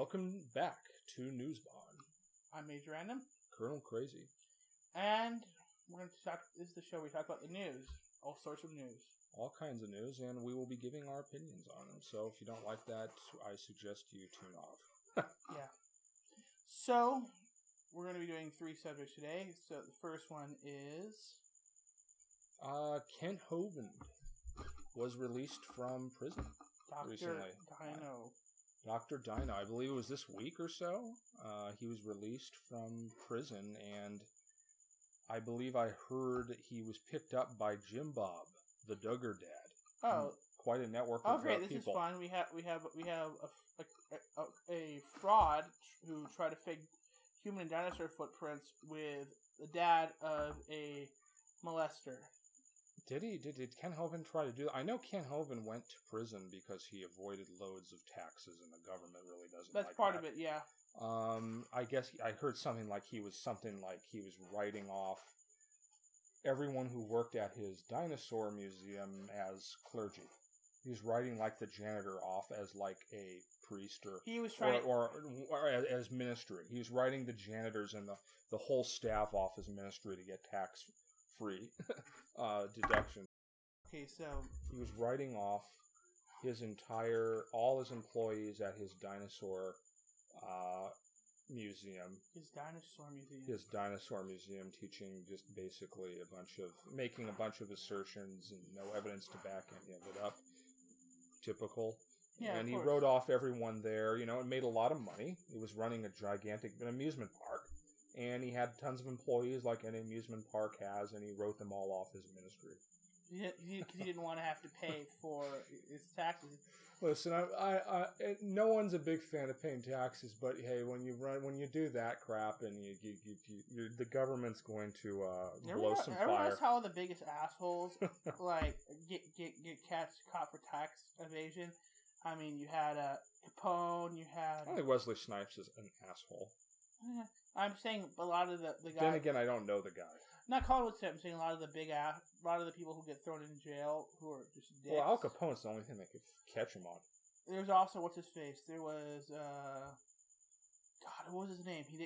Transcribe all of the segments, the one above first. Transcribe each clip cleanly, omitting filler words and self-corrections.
Welcome back to Newsbond. I'm Major Random, Colonel Crazy. and we're going to talk. This is the show we talk about the news, all sorts of news. All kinds of news, and we will be giving our opinions on them. So if you don't like that, I suggest you tune off. Yeah. So we're going to be doing 3 subjects today. So the first one is Kent Hovind was released from prison Dr. recently. Dino. Dr. Dino, I believe it was this week or so. He was released from prison, and I believe I heard he was picked up by Jim Bob, the Duggar Dad. Oh, quite a network of great! This people. is fun. We have a fraud who tried to fake human and dinosaur footprints with the dad of a molester. Did Ken Hovind try to do that? I know Ken Hovind went to prison because he avoided loads of taxes, and the government really doesn't like that. That's part of it, yeah. I guess I heard something like he was writing off everyone who worked at his dinosaur museum as clergy. He was writing like the janitor off as like a priest or as ministry. He was writing the janitors and the whole staff off as ministry to get tax-free deduction. Okay, so he was writing off all his employees at his dinosaur museum. His dinosaur museum, teaching just basically making a bunch of assertions and no evidence to back any of it up. Typical. Yeah, and he wrote off everyone there. You know, it made a lot of money. He was running an amusement park. And he had tons of employees like any amusement park has, and he wrote them all off as ministry. Because he didn't want to have to pay for his taxes. Listen, no one's a big fan of paying taxes, but hey, when you do that crap, and the government's going to blow some fire. Everyone knows how the biggest assholes get caught for tax evasion. I mean, you had Capone. You had. I think Wesley Snipes is an asshole. I'm saying a lot of the guys. Then again, I don't know the guy. Not Colin Woodson. I'm saying a lot of the people who get thrown in jail who are just dicks. Well, Al Capone's the only thing that could catch him on. There's also what's his face. There was God, what was his name? He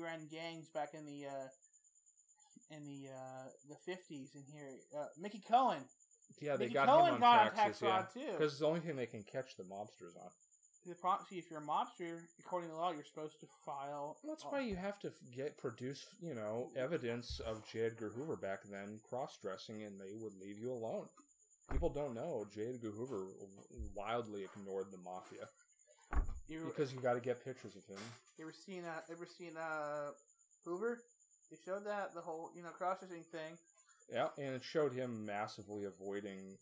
ran gangs back in the 50s in here. Mickey Cohen. Yeah, they Mickey got Cohen him on tax fraud too. Because it's the only thing they can catch the mobsters on. See, if you're a mobster, according to the law, you're supposed to file. That's why you have to produce, evidence of J. Edgar Hoover back then cross-dressing, and they would leave you alone. People don't know J. Edgar Hoover wildly ignored the mafia because you got to get pictures of him. You ever seen Hoover? They showed that the whole cross-dressing thing. Yeah, and it showed him massively avoiding.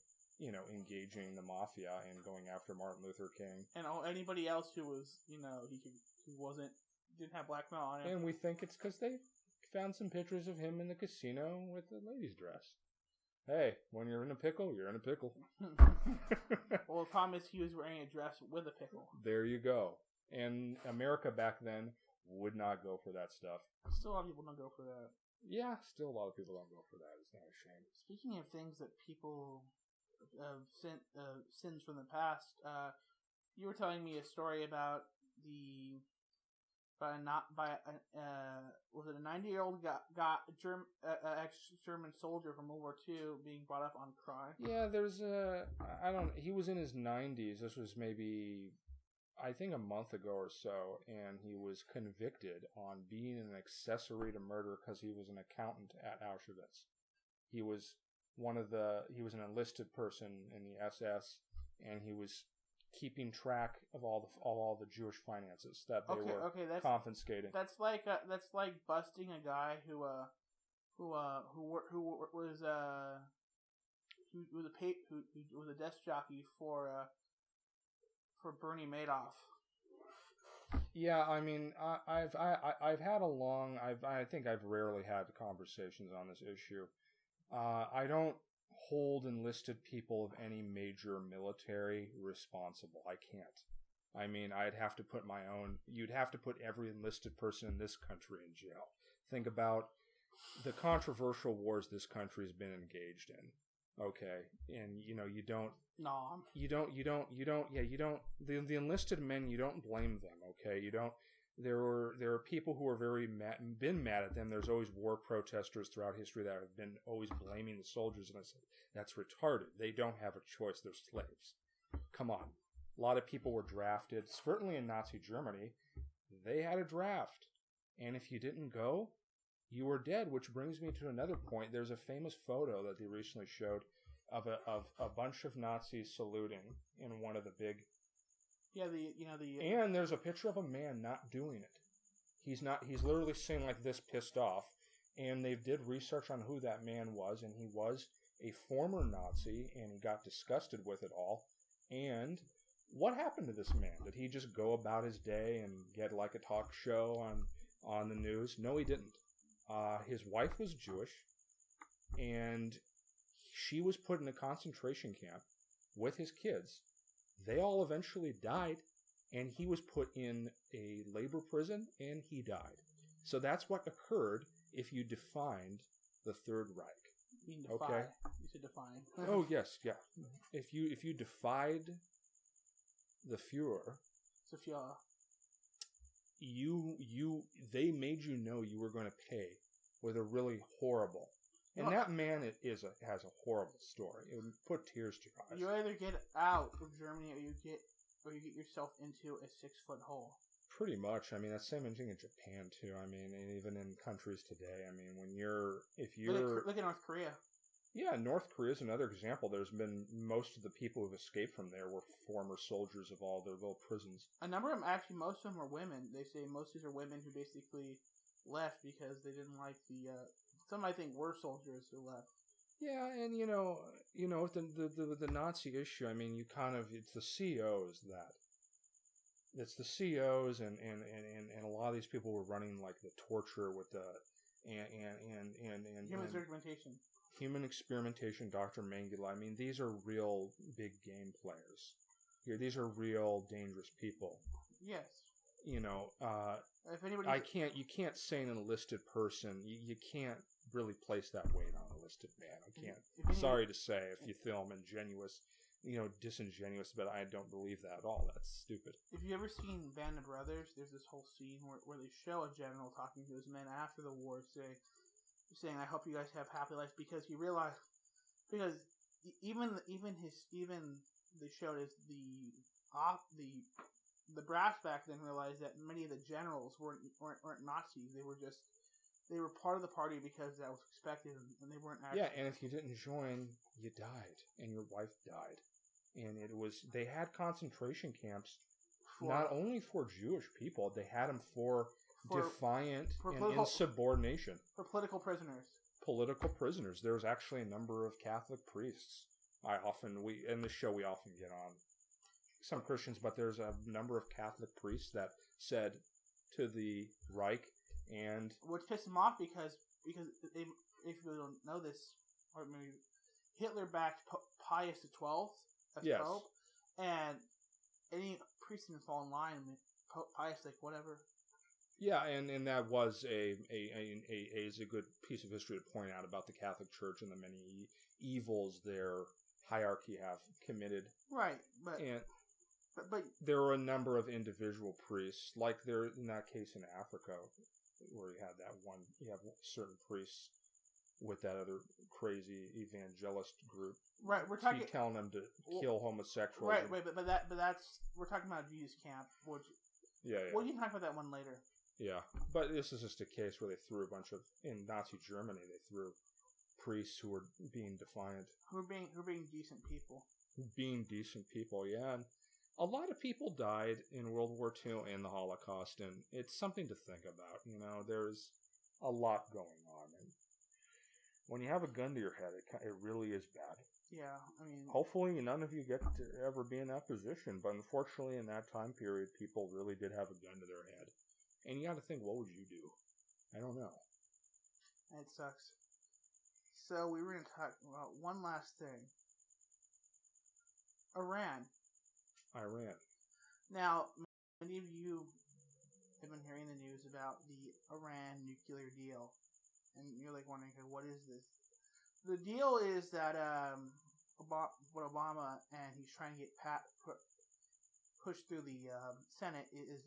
Engaging the mafia and going after Martin Luther King. And anybody else who was, didn't have blackmail on him. And we think it's because they found some pictures of him in the casino with the ladies' dress. Hey, when you're in a pickle, you're in a pickle. Well, the problem is he was wearing a dress with a pickle. There you go. And America back then would not go for that stuff. Still a lot of people don't go for that. Yeah, still a lot of people don't go for that. It's not a shame. Speaking of things that people... sins from the past. You were telling me a story about was it a 90-year-old ex-German soldier from World War II being brought up on crime? Yeah, he was in his 90s. This was maybe, I think, a month ago or so, and he was convicted on being an accessory to murder because he was an accountant at Auschwitz. He was an enlisted person in the SS, and he was keeping track of all the Jewish finances that they were confiscating. That's like busting a guy who was a desk jockey for Bernie Madoff. Yeah, I mean, I think I've rarely had conversations on this issue. I don't hold enlisted people of any major military responsible. I can't. I mean, you'd have to put every enlisted person in this country in jail. Think about the controversial wars this country's been engaged in. Okay, and you don't. No, The enlisted men, you don't blame them. Okay, you don't. There are people who are been mad at them. There's always war protesters throughout history that have been always blaming the soldiers, and I said that's retarded. They don't have a choice. They're slaves. Come on. A lot of people were drafted. Certainly in Nazi Germany, they had a draft, and if you didn't go, you were dead. Which brings me to another point. There's a famous photo that they recently showed of a bunch of Nazis saluting in one of the big. Yeah, And there's a picture of a man not doing it. He's literally sitting like this, pissed off. And they did research on who that man was, and he was a former Nazi, and he got disgusted with it all. And what happened to this man? Did he just go about his day and get like a talk show on the news? No, he didn't. His wife was Jewish, and she was put in a concentration camp with his kids. They all eventually died, and he was put in a labor prison, and he died. So that's what occurred if you defined the Third Reich. You mean defy. Okay. You should define. Oh yes, yeah. If you defied the Führer, they made you know you were going to pay with a really horrible. And that man has a horrible story. It would put tears to your eyes. You either get out of Germany or you get yourself into a 6-foot hole. Pretty much. I mean, that's the same thing in Japan too. I mean, and even in countries today. I mean, look at North Korea. Yeah, North Korea is another example. There's been most of the people who've escaped from there were former soldiers of all their little prisons. A number of them, actually, most of them are women. They say most of these are women who basically left because they didn't like the. Some I think were soldiers who left. Yeah, and the Nazi issue. I mean, it's the COs that. It's the COs and a lot of these people were running like the torture with the human experimentation. Human experimentation, Dr. Mengele. I mean, these are real big game players. Here, these are real dangerous people. Yes. If you can't say an enlisted person. You can't really place that weight on an enlisted man. I can't. Sorry to say, if you feel I'm disingenuous, but I don't believe that at all. That's stupid. If you've ever seen Band of Brothers, there's this whole scene where they show a general talking to his men after the war, saying, "I hope you guys have happy lives," because he realized, because even they showed as the brass back then realized that many of the generals weren't Nazis. They were part of the party because that was expected, and they weren't actually. Yeah, and if you didn't join, you died, and your wife died, and they had concentration camps, not only for Jewish people, they had them for defiant and insubordination. For political prisoners. Political prisoners. There's actually a number of Catholic priests. In the show we often get on some Christians, but there's a number of Catholic priests that said to the Reich and... Which pissed them off because they, if you don't know this, or maybe Hitler backed Pius XII as Pope, and any priest didn't fall in line, and Pius like, whatever. Yeah, and that was a good piece of history to point out about the Catholic Church and the many evils their hierarchy have committed. Right, but there were a number of individual priests, like there in that case in Africa, where you have certain priests with that other crazy evangelist group. Right, we're talking telling them to kill homosexuals. Right, but that's we're talking about Jesus camp, which we can talk about that one later. Yeah, but this is just a case where they threw a bunch of, in Nazi Germany, they threw priests who were being defiant. Who were being decent people. Being decent people, yeah. And a lot of people died in World War II and the Holocaust, and it's something to think about. There's a lot going on. And when you have a gun to your head, it really is bad. Yeah, I mean... Hopefully none of you get to ever be in that position, but unfortunately in that time period, people really did have a gun to their head. And you got to think, what would you do? I don't know. It sucks. So we were going to talk about one last thing. Iran. Now, many of you have been hearing the news about the Iran nuclear deal. And you're like wondering, what is this? The deal is that what Obama and he's trying to get pushed through the Senate is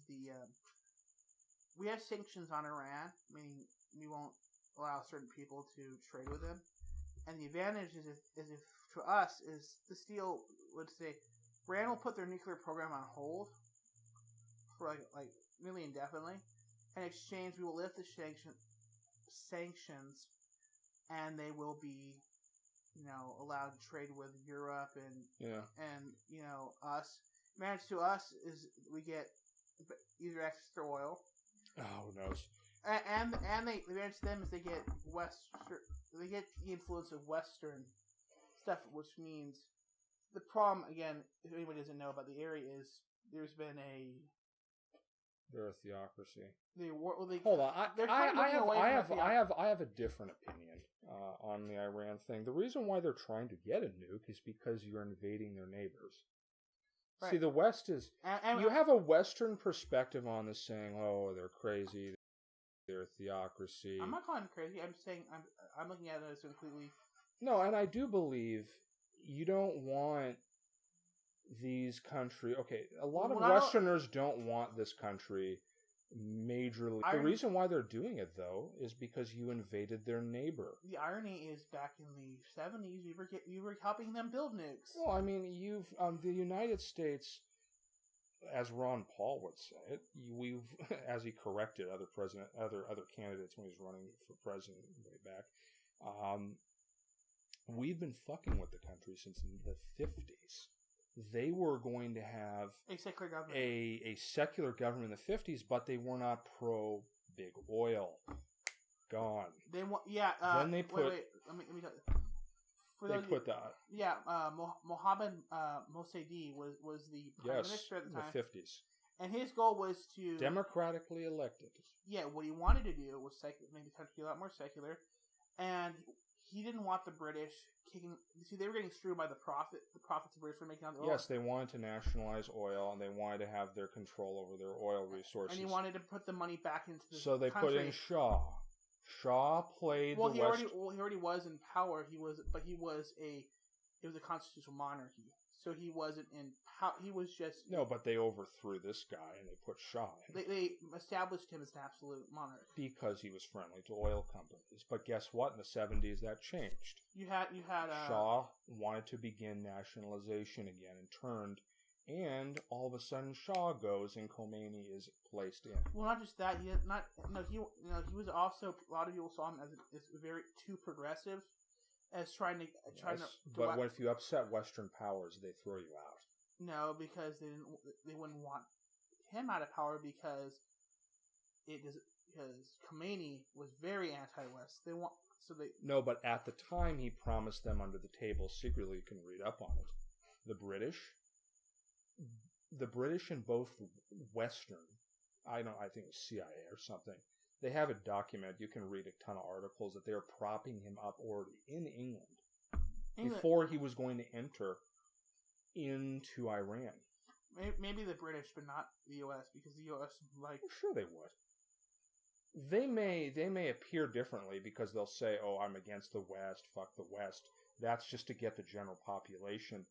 we have sanctions on Iran, meaning we won't allow certain people to trade with them. And the advantage is if to us is this deal would say Iran will put their nuclear program on hold for like really indefinitely. In exchange, we will lift the sanctions, and they will be, allowed to trade with Europe and us. Advantage to us is we get either extra oil. Oh, who knows? And the advantage to them is they get the influence of Western stuff, which means the problem again, if anybody doesn't know about the area, is there's been they're a theocracy. Hold on, I have a different opinion on the Iran thing. The reason why they're trying to get a nuke is because you're invading their neighbors. Right. See, the West is... you have a Western perspective on this saying, oh, they're crazy, they're a theocracy. I'm not calling them crazy. I'm saying I'm looking at it as completely... No, and I do believe you don't want these countries... Okay, a lot of Westerners don't want this country majorly... The reason why they're doing it, though, is because you invaded their neighbor. The irony is, back in the 70s, you were helping them build nukes. Well, I mean, the United States, as Ron Paul would say it, we've, as he corrected other candidates when he was running for president way back, we've been fucking with the country since the 50s. They were going to have a secular government, a secular government in the 50s, but they were not pro big oil. Gone. They want, yeah. Then they put. Wait. Let me Mohammad Mossadegh was the prime minister at the time. In the 50s. And his goal was to democratically elected. Yeah, what he wanted to do was make the country a lot more secular, and he didn't want the British kicking. You see, they were getting screwed by the profits the British were making on the oil. Yes, they wanted to nationalize oil, and they wanted to have their control over their oil resources. And he wanted to put the money back into the So they country. put in Shah. Shah played he already was in power. It was a constitutional monarchy. So he wasn't in power. He was just... No, but they overthrew this guy and they put Shah in. They established him as an absolute monarch. Because he was friendly to oil companies. But guess what? In the 70s, that changed. You had Shah wanted to begin nationalization again and turned... And all of a sudden, Shah goes and Khomeini is placed in. Well, not just that. He was also, a lot of people saw him as very too progressive, as trying to. But if you upset Western powers, they throw you out. No, because they wouldn't want him out of power because Khomeini was very anti-West. No, but at the time he promised them under the table secretly. You can read up on it. The British and both Western, I think it was CIA or something, they have a document, you can read a ton of articles that they're propping him up already in England before he was going to enter into Iran. Maybe the British, but not the U.S., because the U.S. Well, sure they would. They may appear differently because they'll say, oh, I'm against the West, fuck the West. That's just to get the general population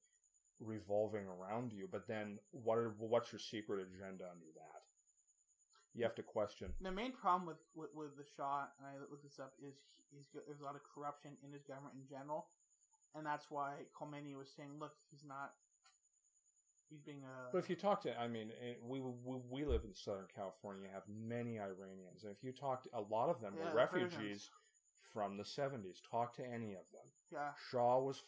revolving around you, but then what's your secret agenda under that? You have to question. The main problem with the Shah, and I looked this up, is there's a lot of corruption in his government in general, and that's why Khomeini was saying, look, he's being a... But if you talk to, we live in Southern California, you have many Iranians, and if you talk to, a lot of them were refugees from the 70s. Talk to any of them. Yeah. Shah was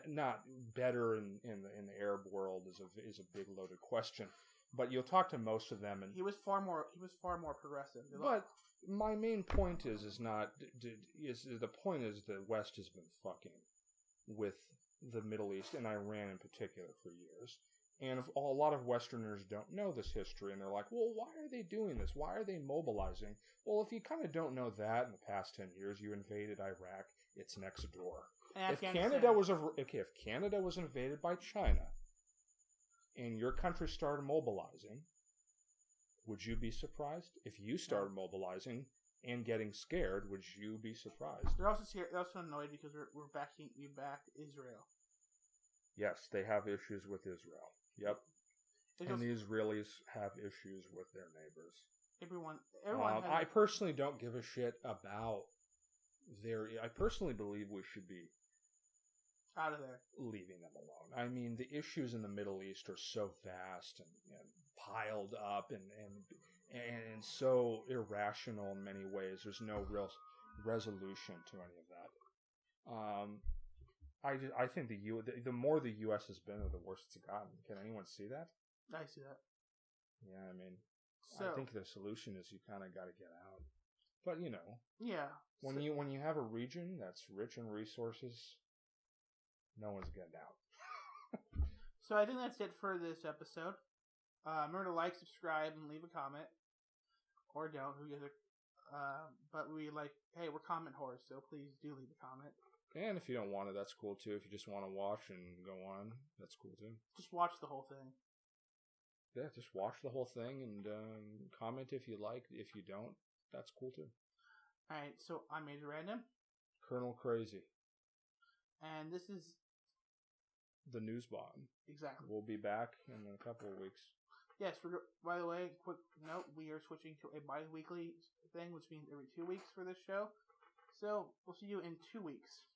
not better in the Arab world is a big loaded question, but you'll talk to most of them, and he was far more progressive. But my main point is the point is the West has been fucking with the Middle East and Iran in particular for years, and a lot of Westerners don't know this history, and they're like, well, why are they doing this? Why are they mobilizing? Well, if you kind of don't know that, in the past 10 years, you invaded Iraq. It's next door. If Canada was invaded by China and your country started mobilizing, would you be surprised? If you started mobilizing and getting scared. Would you be surprised? They're also annoyed because we're backing you back Israel. Yes, they have issues with Israel. Yep. And the Israelis have issues with their neighbors. Everyone I personally don't give a shit about I personally believe we should be out of there, leaving them alone. I mean, the issues in the Middle East are so vast and piled up and so irrational in many ways. There's no real resolution to any of that. I think the more the U.S. has been, the worse it's gotten. Can anyone see that? I see that. Yeah, I mean, I think the solution is you kind of got to get out. But yeah, when you have a region that's rich in resources, no one's getting out. So I think that's it for this episode. Remember to like, subscribe, and leave a comment, or don't. But hey, we're comment whores, so please do leave a comment. And if you don't want it, that's cool too. If you just want to watch and go on, that's cool too. Just watch the whole thing. Yeah, just watch the whole thing and comment if you like. If you don't, that's cool too. Alright, so I'm Major Random. Colonel Crazy. And this is the News Bomb. Exactly. We'll be back in a couple of weeks. Yes, by the way, quick note, we are switching to a bi-weekly thing, which means every 2 weeks for this show. So, we'll see you in 2 weeks.